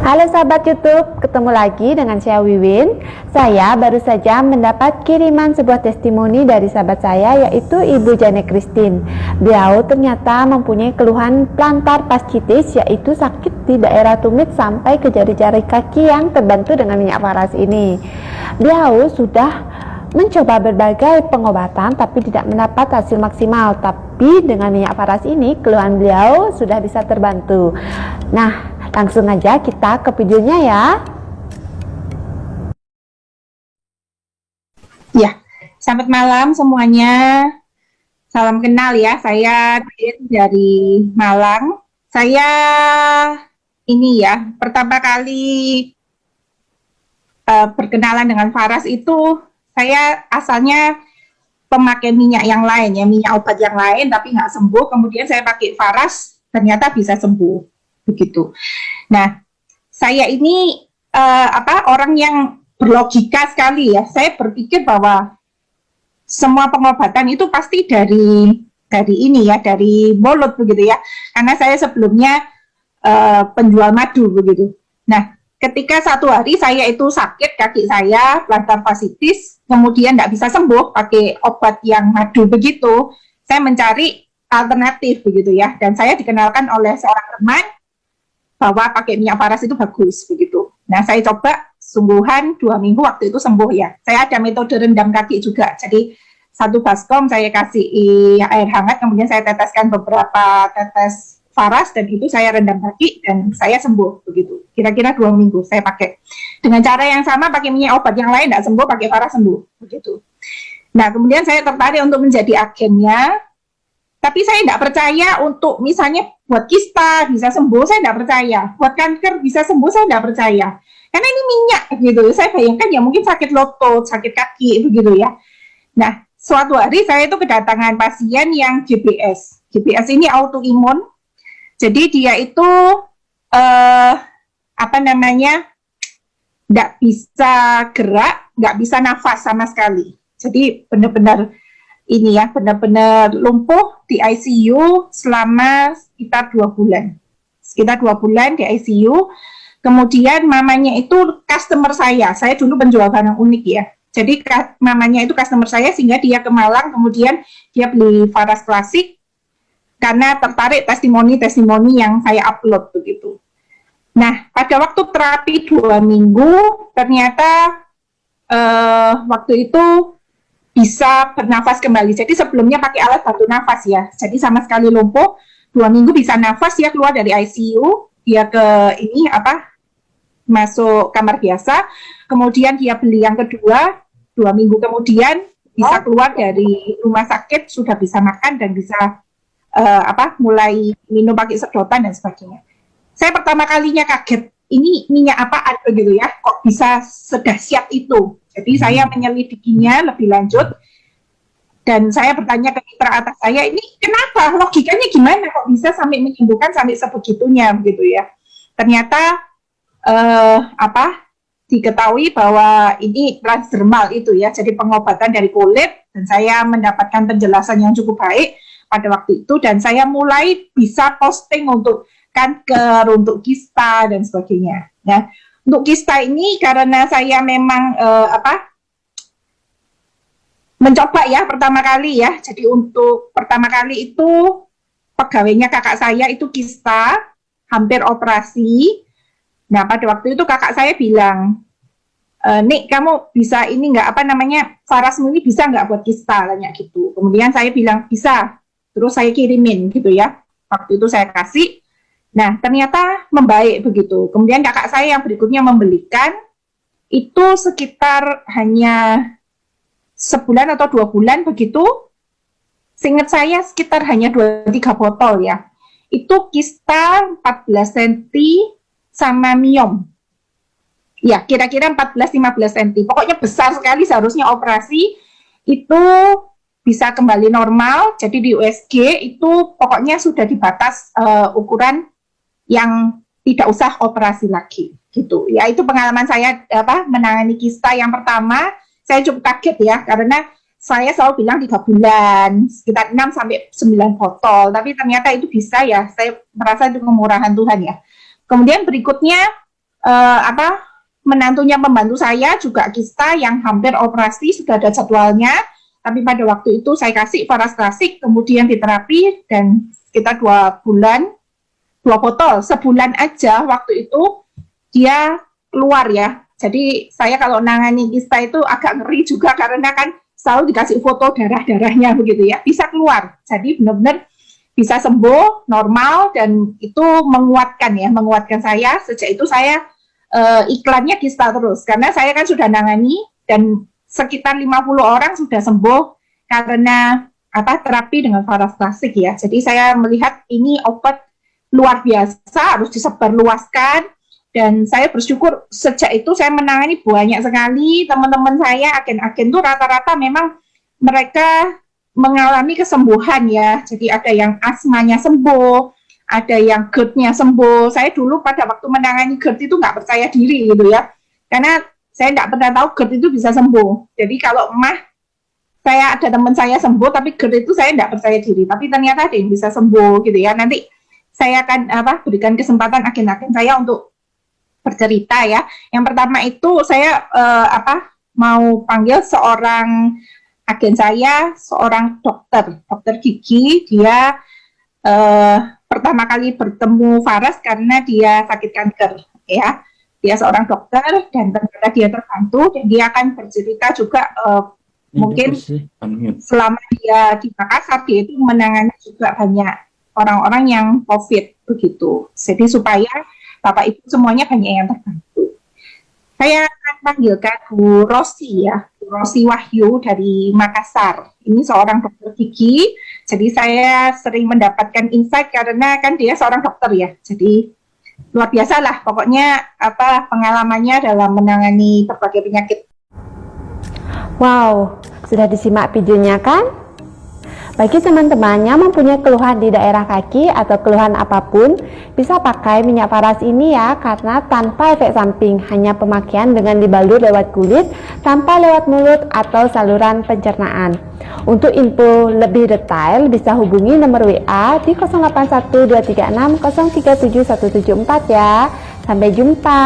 Halo sahabat YouTube, ketemu lagi dengan saya Wiwin. Saya baru saja mendapat kiriman sebuah testimoni dari sahabat saya, yaitu Ibu Jane Christine. Beliau ternyata mempunyai keluhan plantar fasciitis, yaitu sakit di daerah tumit sampai ke jari-jari kaki yang terbantu dengan minyak faras ini. Beliau sudah mencoba berbagai pengobatan tapi tidak mendapat hasil maksimal. Tapi dengan minyak faras ini keluhan beliau sudah bisa terbantu. Nah, langsung aja kita ke videonya ya. Ya, selamat malam semuanya. Salam kenal ya, saya Din dari Malang. Saya ini ya, pertama kali berkenalan dengan Faras itu, saya asalnya pemakai minyak yang lain ya, minyak obat yang lain tapi nggak sembuh. Kemudian saya pakai Faras, ternyata bisa sembuh. Begitu. Nah, saya ini orang yang berlogika sekali ya. Saya berpikir bahwa semua pengobatan itu pasti dari ini ya, dari mulut begitu ya. Karena saya sebelumnya penjual madu begitu. Nah, ketika satu hari saya itu sakit kaki saya, plantar fasciitis, kemudian tidak bisa sembuh pakai obat yang madu begitu, saya mencari alternatif begitu ya. Dan saya dikenalkan oleh seorang teman bahwa pakai minyak faras itu bagus begitu. Nah, saya coba sungguhan 2 minggu, waktu itu sembuh ya. Saya ada metode rendam kaki juga. Jadi 1 baskom saya kasih air hangat, kemudian saya teteskan beberapa tetes faras dan itu saya rendam kaki dan saya sembuh begitu. Kira-kira 2 minggu saya pakai. Dengan cara yang sama pakai minyak obat yang lain tidak sembuh, pakai faras sembuh begitu. Nah, kemudian saya tertarik untuk menjadi agennya. Tapi saya tidak percaya untuk misalnya buat kista bisa sembuh, saya tidak percaya. Buat kanker bisa sembuh, saya tidak percaya. Karena ini minyak gitu. Saya bayangkan ya mungkin sakit lutut, sakit kaki begitu ya. Nah, suatu hari saya itu kedatangan pasien yang GBS. GBS ini autoimun. Jadi dia itu tidak bisa gerak, nggak bisa nafas sama sekali. Jadi benar-benar ini ya, benar-benar lumpuh di ICU selama sekitar 2 bulan. Sekitar 2 bulan di ICU. Kemudian mamanya itu customer saya. Saya dulu penjual barang unik ya. Jadi mamanya itu customer saya sehingga dia ke Malang, kemudian dia beli Faras Klasik karena tertarik testimoni-testimoni yang saya upload begitu. Nah, pada waktu terapi 2 minggu, ternyata waktu itu bisa bernafas kembali. Jadi sebelumnya pakai alat bantu nafas ya. Jadi sama sekali lumpuh. 2 minggu bisa nafas, ya keluar dari ICU, dia ke ini masuk kamar biasa. Kemudian dia beli yang kedua, 2 minggu kemudian bisa keluar dari rumah sakit, sudah bisa makan dan bisa mulai minum pakai sedotan dan sebagainya. Saya pertama kalinya kaget, ini minyak apaan begitu ya, kok bisa sedahsyat itu. Jadi saya menyelidikinya lebih lanjut dan saya bertanya ke mitra atas saya, ini kenapa, logikanya gimana kok bisa sampai menyembuhkan sampai sebegitunya begitu ya. Ternyata diketahui bahwa ini transdermal itu ya, jadi pengobatan dari kulit, dan saya mendapatkan penjelasan yang cukup baik pada waktu itu dan saya mulai bisa posting untuk kanker, untuk kista dan sebagainya. Nah, untuk kista ini karena saya memang mencoba ya pertama kali ya. Jadi untuk pertama kali itu pegawainya kakak saya itu kista, hampir operasi. Nah, pada waktu itu kakak saya bilang, Nik, kamu bisa ini nggak Farasmu ini bisa nggak buat kista, tanya gitu. Kemudian saya bilang bisa. Terus saya kirimin gitu ya. Waktu itu saya kasih. Nah, ternyata membaik begitu. Kemudian kakak saya yang berikutnya membelikan, itu sekitar hanya sebulan atau 2 bulan begitu. Seingat saya sekitar hanya 2-3 botol ya. Itu kista 14 cm sama miom. Ya, kira-kira 14-15 cm. Pokoknya besar sekali, seharusnya operasi. Itu bisa kembali normal. Jadi di USG itu pokoknya sudah di batas ukuran yang tidak usah operasi lagi gitu. Ya, itu pengalaman saya menangani kista yang pertama. Saya cukup kaget ya karena saya selalu bilang 3 bulan, sekitar 6-9 botol, tapi ternyata itu bisa ya. Saya merasa itu kemurahan Tuhan ya. Kemudian berikutnya apa menantunya pembantu saya juga kista yang hampir operasi sudah ada jadwalnya, tapi pada waktu itu saya kasih Faras Klasik, kemudian diterapi dan sekitar 2 bulan, 2 botol sebulan aja waktu itu dia keluar ya. Jadi saya kalau nangani kista itu agak ngeri juga karena kan selalu dikasih foto darah-darahnya begitu ya, bisa keluar. Jadi benar-benar bisa sembuh normal dan itu menguatkan saya. Sejak itu saya iklannya kista terus karena saya kan sudah nangani dan sekitar 50 orang sudah sembuh karena terapi dengan Faras Klasik ya. Jadi saya melihat ini obat luar biasa, harus disebarluaskan, dan saya bersyukur sejak itu saya menangani banyak sekali teman-teman saya, agen-agen itu rata-rata memang mereka mengalami kesembuhan ya. Jadi ada yang asmanya sembuh, ada yang GERD-nya sembuh. Saya dulu pada waktu menangani GERD itu nggak percaya diri gitu ya, karena saya nggak pernah tahu GERD itu bisa sembuh. Jadi kalau saya ada teman saya sembuh, tapi GERD itu saya nggak percaya diri, tapi ternyata ada yang bisa sembuh gitu ya. Nanti saya akan berikan kesempatan agen-agen saya untuk bercerita ya. Yang pertama itu saya mau panggil seorang agen saya, seorang dokter gigi. Dia pertama kali bertemu Faras karena dia sakit kanker ya. Dia seorang dokter dan ternyata dia terbantu, dan dia akan bercerita juga mungkin selama dia di Makassar dia itu menangani juga banyak orang-orang yang COVID begitu. Jadi supaya Bapak Ibu semuanya banyak yang terbantu. Saya akan panggilkan Bu Rosi ya, Bu Rosi Wahyu dari Makassar. Ini seorang dokter gigi. Jadi saya sering mendapatkan insight karena kan dia seorang dokter ya. Jadi luar biasa lah pokoknya pengalamannya dalam menangani berbagai penyakit. Wow, sudah disimak videonya kan? Bagi teman-teman yang mempunyai keluhan di daerah kaki atau keluhan apapun, bisa pakai minyak Faras ini ya, karena tanpa efek samping, hanya pemakaian dengan dibalur lewat kulit, tanpa lewat mulut atau saluran pencernaan. Untuk info lebih detail, bisa hubungi nomor WA di 081236 037174 ya. Sampai jumpa.